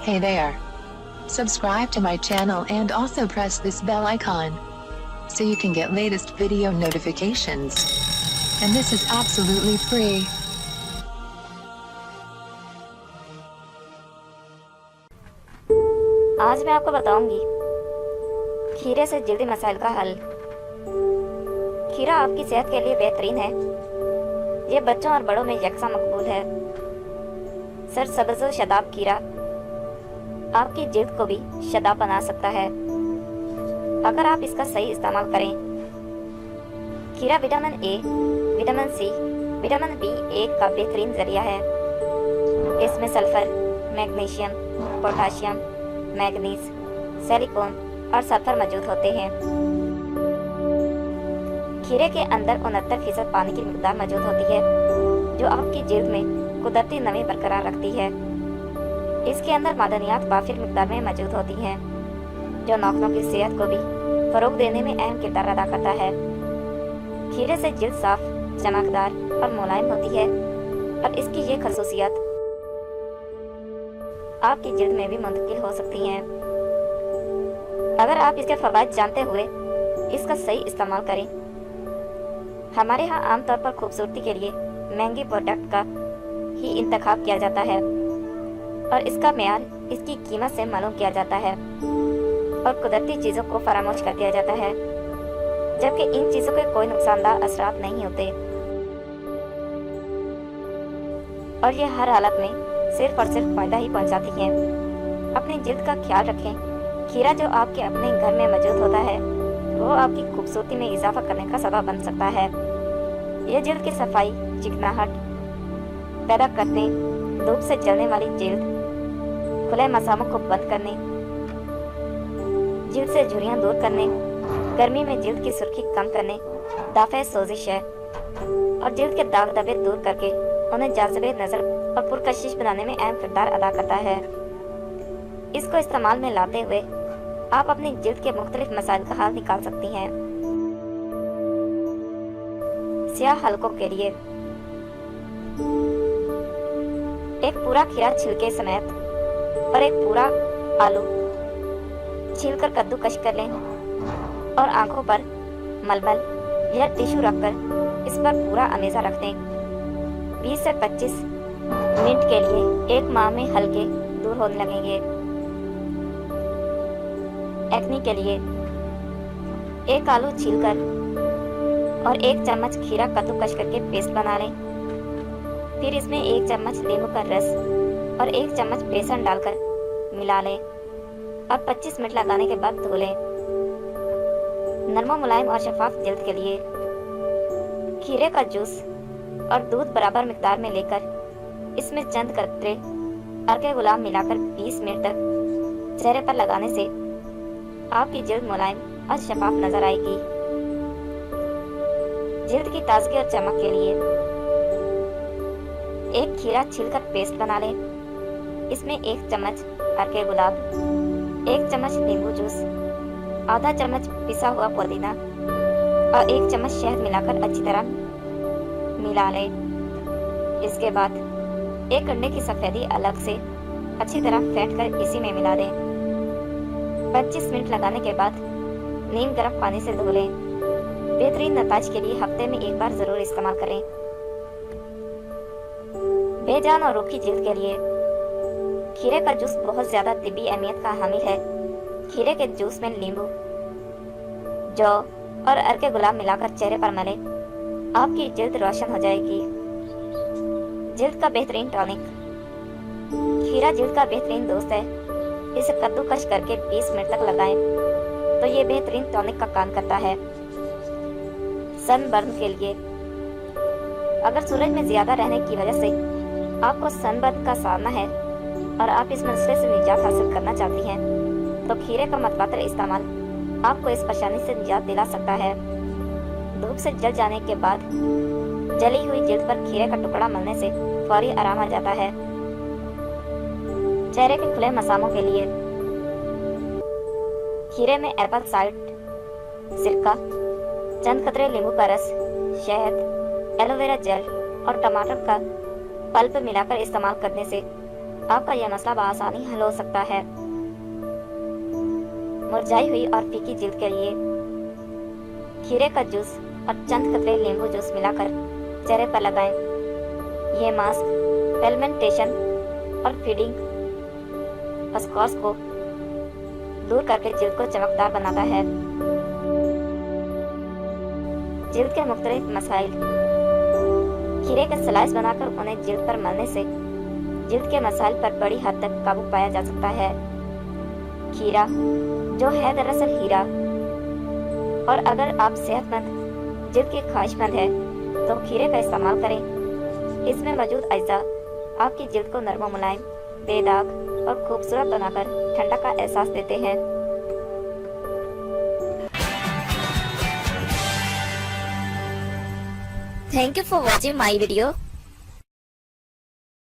Hey there. Subscribe to my channel and also press this bell icon so you can get latest video notifications. And this is absolutely free. आज मैं आपको बताऊंगी खीरे से जल्दी मसाइल का हल। खीरा आपकी सेहत के लिए बेहतरीन है। ये बच्चों और बड़ों में यकसा मकबूल है। सरसब्ज़ शदाब खीरा आपकी जिल्द को भी शदाब बना सकता है अगर आप इसका सही इस्तेमाल करें। खीरा vitamin A, vitamin C, vitamin B one का बेहतरीन जरिया है। इसमें sulphur, magnesium, potassium, manganese, silicon और सल्फर मौजूद होते हैं। खीरे के अंदर 69% पानी की मिकदार मौजूद होती है जो आपकी जिल्द में कुदरती नमी बरकरार रखती है। इसके अंदर मादनियात वाफिर मिकदार में मौजूद होती हैं जो नाखूनों की सेहत को भी फरोग देने में अहम किरदार अदा करता है। खीरे से जिल्द साफ, चमकदार और मुलायम होती है और इसकी ये खसूसियत आपकी जिल्द में भी मुंतकिल हो सकती हैं। अगर आप इसके फवाइद जानते हुए इसका सही इस्तेमाल करें। हमारे यहाँ आमतौर पर खूबसूरती के लिए महंगे प्रोडक्ट का ही इंतखाब किया जाता है और इसका मेयार इसकी कीमत से मालूम किया जाता है और कुदरती चीज़ों को फरामोश कर दिया जाता है, जबकि इन चीज़ों के कोई नुकसानदार असरात नहीं होते और ये हर हालत में सिर्फ और सिर्फ फायदा ही पहुंचाती हैं। अपनी जिल्द का ख्याल रखें। खीरा जो आपके अपने घर में मौजूद होता है वो आपकी खूबसूरती में इजाफा करने का सबब बन सकता है। यह जिल्द की सफाई, चिकनाहट पैदा करने, धूप से जलने वाली जिल्द, खुले मसामों को बंद करने, जिल्द से झुर्रियाँ दूर करने, गर्मी में जिल्द की सुर्खी कम करने, दाफे सोजिश है और जिल्द के दाग धब्बे दूर करके उन्हें जाज़िबे नज़र और पुरकशिश बनाने में अहम किरदार अदा करता है। इसको इस्तेमाल में लाते हुए आप अपनी जिल्द के मुख्तलिफ मसाइल का हल निकाल सकती हैं। स्याह हलकों के लिए एक पूरा खीरा छिलके समेत और एक पूरा आलू छीलकर कद्दूकश कर लें और आंखों पर मलमल या टिश्यू रखकर इस पर पूरा अमेज़ा रख दें। 20 से 25 मिनट के लिए 1 माह में हल्के दूर होने लगेंगे। एक्ने के लिए एक आलू छीलकर और 1 चम्मच खीरा कद्दूकश करके पेस्ट बना लें। फिर इसमें 1 चम्मच नींबू का रस और 1 चम्मच बेसन डालकर मिला लें और 25 मिनट लगाने के बाद धो लें। नरम, मुलायम और शफाफ जिल्द के लिए खीरे का जूस और दूध बराबर मिकदार में लेकर इसमें चंद कतरे अर्के गुलाब मिलाकर 20 मिनट तक चेहरे पर लगाने से आपकी जिल्द मुलायम और शफाफ नजर आएगी। जिल्द की ताजगी और चमक के लिए एक खीरा छीलकर पेस्ट बना लें। इसमें 1 चम्मच अर्के गुलाब, 1 चम्मच नींबू जूस, आधा चम्मच पिसा हुआ पुदीना और 1 चम्मच शहद मिलाकर अच्छी तरह मिला लें। इसके बाद एक अंडे की सफेदी अलग से अच्छी तरह फेंटकर इसी में मिला दें। 25 मिनट लगाने के बाद नीम गर्म पानी से धो लें। बेहतरीन नताज के लिए हफ्ते में 1 बार जरूर इस्तेमाल करें। बेजान और रूखी जिल्द के लिए खीरे का जूस बहुत ज्यादा तिब्बी अहमियत का हामिल है। खीरे के जूस में नींबू, जौ और अर्के गुलाब मिलाकर चेहरे पर मलें। आपकी जिल्द रोशन हो जाएगी। जिल्द का बेहतरीन टॉनिक। खीरा जिल्द का बेहतरीन दोस्त है। इसे कद्दूकश करके 20 मिनट तक लगाएं तो ये बेहतरीन टॉनिक का काम करता है। सनबर्न के लिए अगर सूरज में ज्यादा रहने की वजह से आपको सनबर्न का सामना है और आप इस मसले से निजात हासिल करना चाहती हैं तो खीरे का मतवातर इस्तेमाल आपको इस परेशानी से निजात दिला सकता है। धूप से जल जाने के बाद जली हुई जिल्द पर खीरे का टुकड़ा मलने से फौरी आराम आ जाता है। चेहरे के खुले मसामों के लिए खीरे में एप्पल साइड सिरका, चंद कतरे नींबू का रस, शहद, एलोवेरा जेल और टमाटर का पल्प मिलाकर इस्तेमाल करने से आपका यह मसला बआसानी हल हो सकता है। मुरझाई हुई और फीकी जिल्द के लिए खीरे का जूस और चंद कतरे नींबू जूस मिलाकर चेहरे पर लगाएं। ये मास्क पिगमेंटेशन और फीडिंग स्कॉर्स को दूर करके जिल्द को चमकदार बनाता है। जिल्द के मुख्तलिफ मसाइल। खीरे के स्लाइस बनाकर उन्हें जिल्द पर मलने से जिल्द के मसाइल पर बड़ी हद तक काबू पाया जा सकता है। खीरा जो है दरअसल हीरा, और अगर आप सेहतमंद जिल्द के ख्वाहिशमंद है तो खीरे का इस्तेमाल करें। इसमें मौजूद अज्जा आपकी जिल्द को नरम मुलायम, बेदाग और खूबसूरत बनाकर ठंडक का एहसास देते हैं। Thank you for watching my video.